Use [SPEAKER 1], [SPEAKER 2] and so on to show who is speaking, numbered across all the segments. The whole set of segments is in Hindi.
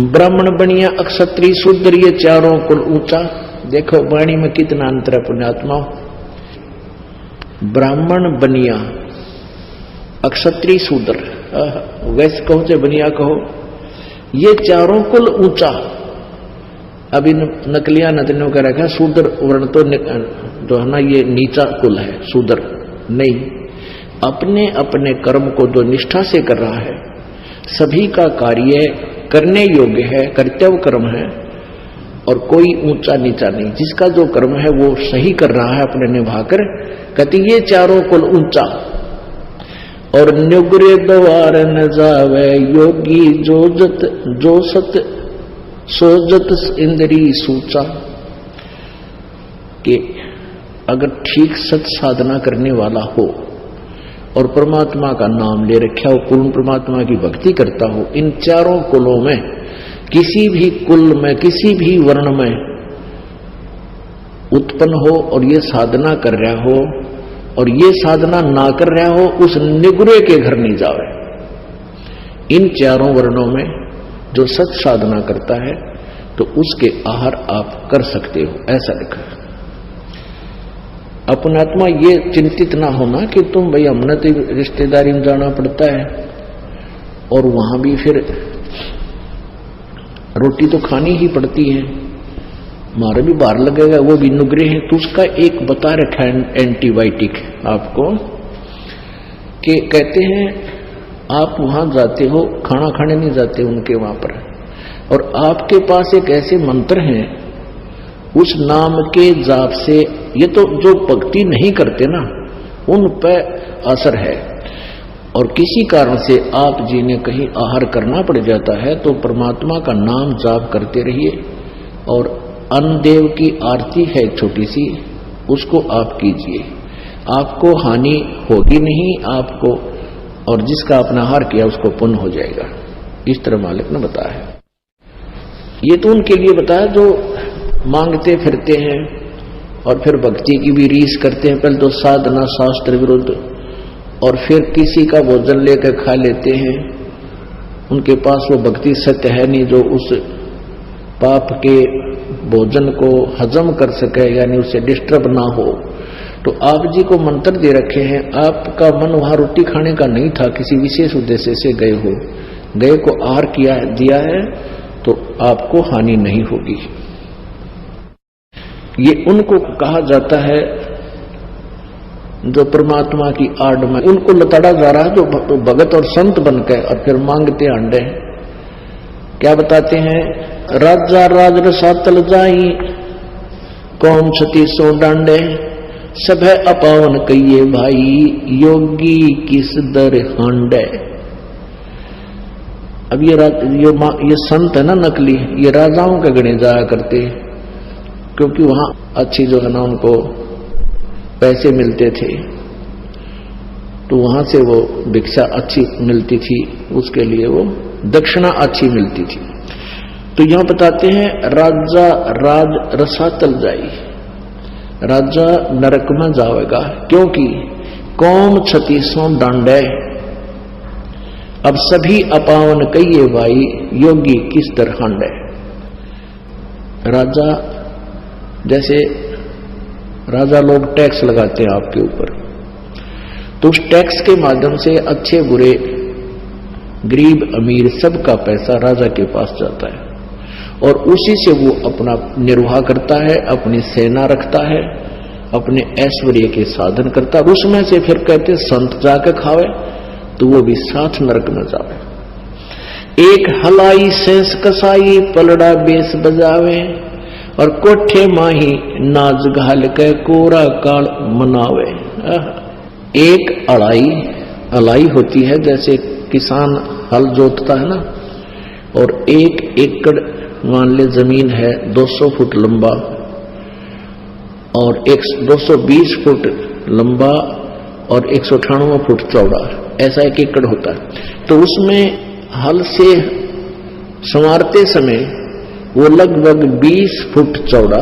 [SPEAKER 1] ब्राह्मण बनिया, अक्षत्रिय, शूद्र, ये चारों कुल ऊंचा। देखो वाणी में कितना अंतर है पुण्यात्मा। ब्राह्मण बनिया, अक्षत्रिय, शूद्र, वैश्य कहो चाहे बनिया कहो, ये चारों कुल ऊंचा। अभी नकलिया नदनियों का रखा शूद्र वर्ण तो जो है ना ये नीचा कुल है, शूद्र नहीं। अपने अपने कर्म को जो निष्ठा से कर रहा है, सभी का कार्य करने योग्य है, कर्तव्य कर्म है, और कोई ऊंचा नीचा नहीं। जिसका जो कर्म है वो सही कर रहा है अपने निभाकर, कहते ये चारों कुल ऊंचा। और नुग्रे द्वार न जावे योगी, जो सत सोजत इंद्री सूचा। कि अगर ठीक सत साधना करने वाला हो और परमात्मा का नाम ले रखा हो, पूर्ण परमात्मा की भक्ति करता हो, इन चारों कुलों में किसी भी कुल में किसी भी वर्ण में उत्पन्न हो और ये साधना कर रहा हो और ये साधना ना कर रहा हो, उस निगुरे के घर नहीं जावे। इन चारों वर्णों में जो सत साधना करता है तो उसके आहार आप कर सकते हो, ऐसा लिखा है। अपनात्मा ये चिंतित ना होना कि तुम भाई हमने तो रिश्तेदारी में जाना पड़ता है और वहां भी फिर रोटी तो खानी ही पड़ती है, मारा भी बाहर लगेगा, वो भी नुग्रे है। तो उसका एक बता रखा है एंटीबायोटिक आपको, कि कहते हैं आप वहां जाते हो, खाना खाने नहीं जाते उनके वहां पर, और आपके पास एक ऐसे मंत्र हैं, उस नाम के जाप से, ये तो जो भक्ति नहीं करते ना उन पर असर है, और किसी कारण से आप जी ने कहीं आहार करना पड़ जाता है तो परमात्मा का नाम जाप करते रहिए। और अन्नदेव की आरती है छोटी सी, उसको आप कीजिए, आपको हानि होगी नहीं आपको, और जिसका अपना आहार किया उसको पुण्य हो जाएगा। इस तरह मालिक ने बताया है। ये तो उनके लिए बताया जो मांगते फिरते हैं और फिर भक्ति की भी रीस करते हैं। पहले तो साधना शास्त्र विरुद्ध, और फिर किसी का भोजन लेकर खा लेते हैं, उनके पास वो भक्ति सत्य है नहीं जो उस पाप के भोजन को हजम कर सके, यानी उसे डिस्टर्ब ना हो। तो आप जी को मंत्र दे रखे हैं, आपका मन वहां रोटी खाने का नहीं था, किसी विशेष उद्देश्य से गए हो, गए को आहार किया दिया है तो आपको हानि नहीं होगी। ये उनको कहा जाता है जो परमात्मा की आड़ में उनको लताड़ा जा रहा है, जो भगत और संत बनकर और फिर मांगते अंडे। क्या बताते हैं, राजा राज रसातल जाई, कौम छती सो डांडे, सब है अपावन कहिए भाई, योगी किस दर हांडे। अब ये संत है ना नकली, ये राजाओं के गणे जाया करते, क्योंकि वहां अच्छी जो है ना उनको पैसे मिलते थे, तो वहां से वो भिक्षा अच्छी मिलती थी, उसके लिए वो दक्षिणा अच्छी मिलती थी। तो यहां बताते हैं राजा राज रसातल जाई, राजा नरक में जाएगा, क्योंकि कौम छतीसों डांडे, अब सभी अपावन कहिए भाई, योगी किस तरह हांडे। राजा जैसे राजा लोग टैक्स लगाते हैं आपके ऊपर, तो उस टैक्स के माध्यम से अच्छे बुरे गरीब अमीर सबका पैसा राजा के पास जाता है, और उसी से वो अपना निर्वाह करता है, अपनी सेना रखता है, अपने ऐश्वर्य के साधन करता है। उसमें से फिर कहते संत जाकर खावे तो वो भी साथ नरक में जावे। एक हलाई सेंस कसाई, पलड़ा बेस बजावे, और कोठे माही नाज घाल के कोरा काल मनावे। एक अलाई होती है, जैसे किसान हल जोतता है ना, और एक एकड़ मान ले जमीन है 200 फुट लंबा और 220 फुट लंबा और 198 फुट चौड़ा, ऐसा एक एकड़ होता है। तो उसमें हल से संवारते समय वो लगभग 20 फुट चौड़ा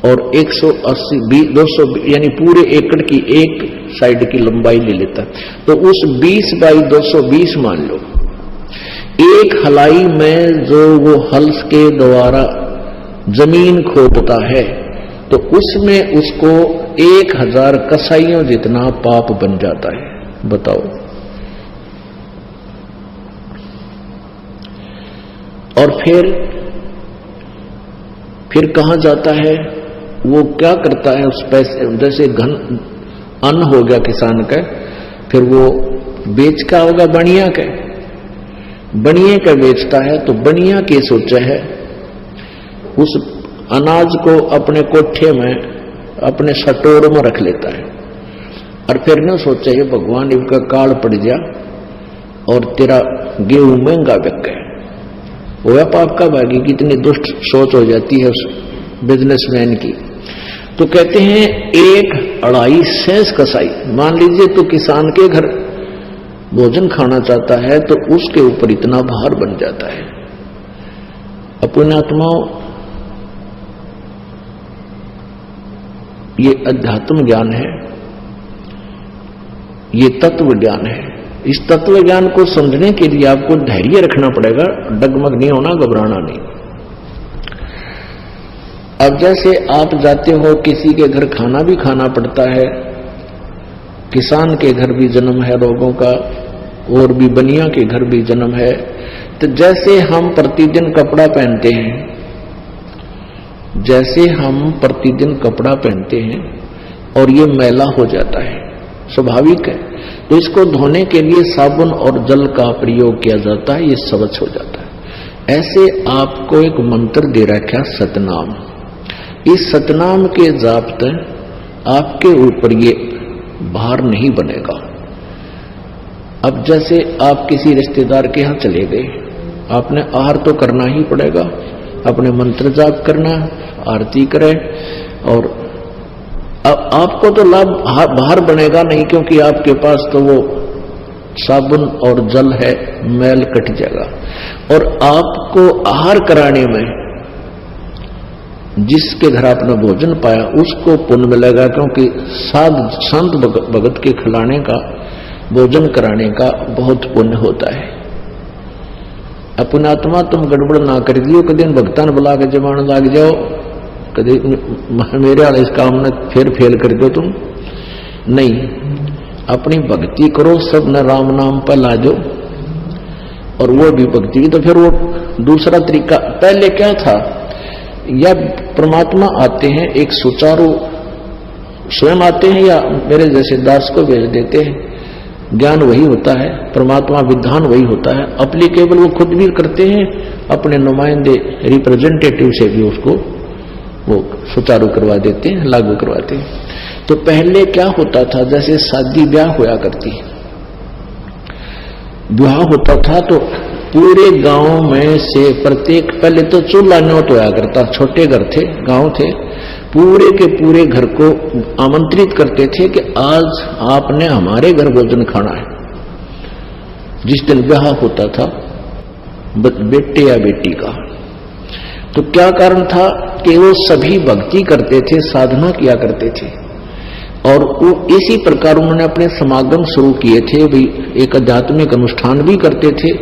[SPEAKER 1] और 180 200 यानी पूरे एकड़ की एक साइड की लंबाई ले लेता। तो उस 20 बाई 220 मान लो, एक हलाई में जो वो हल के द्वारा जमीन खोदता है तो उसमें उसको 1000 कसाइयों जितना पाप बन जाता है। बताओ। और फिर कहां जाता है? वो क्या करता है उस पैसे, जैसे घन अन्न हो गया किसान का, फिर वो बेच का होगा बनिया का, बनिए का बेचता है तो बनिया के सोचा है उस अनाज को अपने कोठे में अपने सटोर में रख लेता है और फिर न सोचा ये भगवान इनका काल पड़ जा और तेरा गेहूं महंगा बिक गया। वह पाप का भागी कितनी दुष्ट सोच हो जाती है उस बिजनेसमैन की। तो कहते हैं 1 सेंस कसाई, मान लीजिए तो किसान के घर भोजन खाना चाहता है तो उसके ऊपर इतना भार बन जाता है। अपने आत्माओं, ये अध्यात्म ज्ञान है, ये तत्व ज्ञान है। इस तत्व ज्ञान को समझने के लिए आपको धैर्य रखना पड़ेगा, डगमग नहीं होना, घबराना नहीं। अब जैसे आप जाते हो किसी के घर, खाना भी खाना पड़ता है, किसान के घर भी जन्म है लोगों का, और भी बनिया के घर भी जन्म है। तो जैसे हम प्रतिदिन कपड़ा पहनते हैं, जैसे हम प्रतिदिन कपड़ा पहनते हैं और ये मैला हो जाता है, स्वाभाविक है, तो इसको धोने के लिए साबुन और जल का प्रयोग किया जाता है, ये स्वच्छ हो जाता है। ऐसे आपको एक मंत्र दे रखा सतनाम। इस सतनाम के जाप आपके ऊपर ये भार नहीं बनेगा। अब जैसे आप किसी रिश्तेदार के यहां चले गए, आपने आहार तो करना ही पड़ेगा, अपने मंत्र जाप करना, आरती करें, और अब आपको तो लाभ बाहर बनेगा नहीं, क्योंकि आपके पास तो वो साबुन और जल है, मैल कट जाएगा। और आपको आहार कराने में जिसके घर आपने भोजन पाया उसको पुण्य मिलेगा, क्योंकि संत भगत के खिलाने का, भोजन कराने का बहुत पुण्य होता है। अपना आत्मा तुम गड़बड़ ना कर दियो, कभी भगतान बुला के जमान लाग जाओ, कभी मेरे वाले इस काम में फिर फेल कर दो तुम नहीं। अपनी भक्ति करो, सब न राम नाम पर ला दो, और वो भी भक्ति की। तो फिर वो दूसरा तरीका, पहले क्या था, या परमात्मा आते हैं एक सुचारू, स्वयं आते हैं या मेरे जैसे दास को भेज देते हैं, ज्ञान वही होता है, परमात्मा विधान वही होता है, अप्लीकेबल वो खुद भी करते हैं, अपने नुमाइंदे रिप्रेजेंटेटिव से भी उसको वो सुचारू करवा देते हैं, लागू करवाते हैं। तो पहले क्या होता था, जैसे शादी ब्याह होया करती, ब्याह होता था तो पूरे गांव में से प्रत्येक, पहले तो चूल्हा न्योत होया करता, छोटे घर थे, गांव थे, पूरे के पूरे घर को आमंत्रित करते थे कि आज आपने हमारे घर भोजन खाना है। जिस दिन ब्याह होता था बेटे या बेटी का, तो क्या कारण था कि वो सभी भक्ति करते थे, साधना किया करते थे, और वो इसी प्रकार उन्होंने अपने समागम शुरू किए थे। भी एक आध्यात्मिक अनुष्ठान भी करते थे,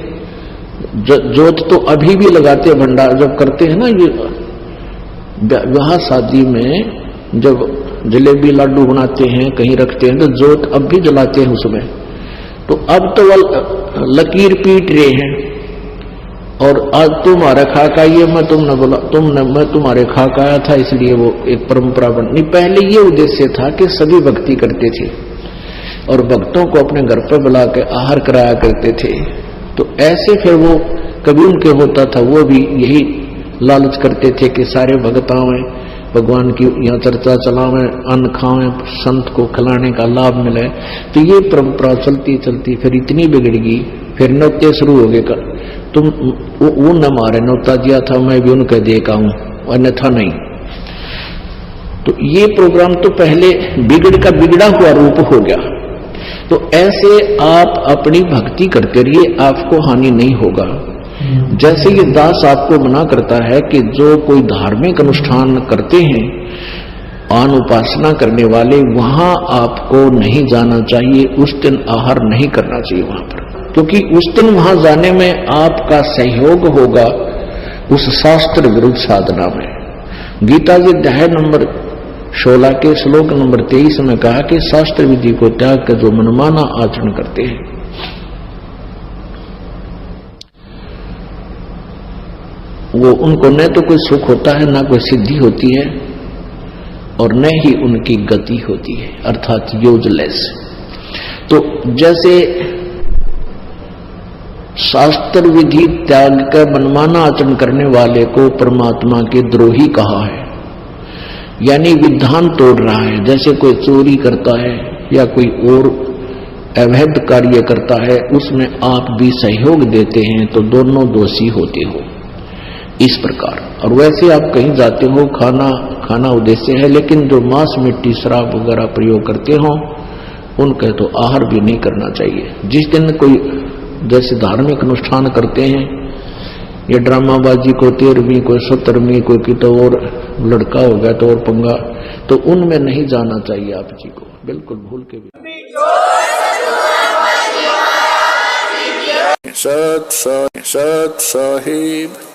[SPEAKER 1] जोत तो अभी भी लगाते, भंडार जब करते हैं ना, ये विवाह शादी में जब जलेबी लाडू बनाते हैं, कहीं रखते हैं, तो जोत अब भी जलाते हैं उसमें। तो अब तो वह लकीर पीट रहे हैं, और आज तुम्हारा खाका ये मैं तुमने बोला, मैं तुम्हारे खाका आया था, इसलिए वो एक परंपरा बन नहीं। पहले ये उद्देश्य था कि सभी भक्ति करते थे और भक्तों को अपने घर पर बुला के आहार कराया करते थे। तो ऐसे फिर वो कभी उनके होता था, वो भी यही लालच करते थे कि सारे भक्त आवें, भगवान की यहाँ चर्चा चलावें, अन्न खावें, संत को खिलाने का लाभ मिले। तो ये परंपरा चलती चलती फिर इतनी बिगड़ गई, फिर नौते शुरू हो गए, तुम वो न मारे, नौता दिया था मैं भी उनके देखा हूं, अन्यथा नहीं। तो ये प्रोग्राम तो पहले बिगड़ का बिगड़ा हुआ रूप हो गया। तो ऐसे आप अपनी भक्ति करते रहिए, आपको हानि नहीं होगा। जैसे ये दास आपको मना करता है कि जो कोई धार्मिक अनुष्ठान करते हैं, आन उपासना करने वाले, वहां आपको नहीं जाना चाहिए, उस दिन आहार नहीं करना चाहिए वहां पर। क्योंकि उस दिन वहां जाने में आपका सहयोग होगा उस शास्त्र विरुद्ध साधना में। गीता जी अध्याय नंबर 16 के श्लोक नंबर 23 में कहा कि शास्त्र विधि को त्याग कर जो मनमाना आचरण करते हैं वो उनको न तो कोई सुख होता है, ना कोई सिद्धि होती है, और न ही उनकी गति होती है, अर्थात यूजलेस। तो जैसे शास्त्र विधि त्याग कर मनमाना आचरण करने वाले को परमात्मा के द्रोही कहा है, यानी विधान तोड़ रहा है। जैसे कोई चोरी करता है या कोई और अवैध कार्य करता है, उसमें आप भी सहयोग देते हैं तो दोनों दोषी होते हो, इस प्रकार। और वैसे आप कहीं जाते हो, खाना उद्देश्य है, लेकिन जो मांस मिट्टी शराब वगैरह प्रयोग करते हो उनका तो आहार भी नहीं करना चाहिए। जिस दिन कोई जैसे धार्मिक अनुष्ठान करते हैं, ये ड्रामाबाजी को 13वीं कोई 17वीं कोई की तो और लड़का हो गया तो और पंगा, तो उनमें नहीं जाना चाहिए आप जी को, बिल्कुल भूल के भी।
[SPEAKER 2] सत साहिब।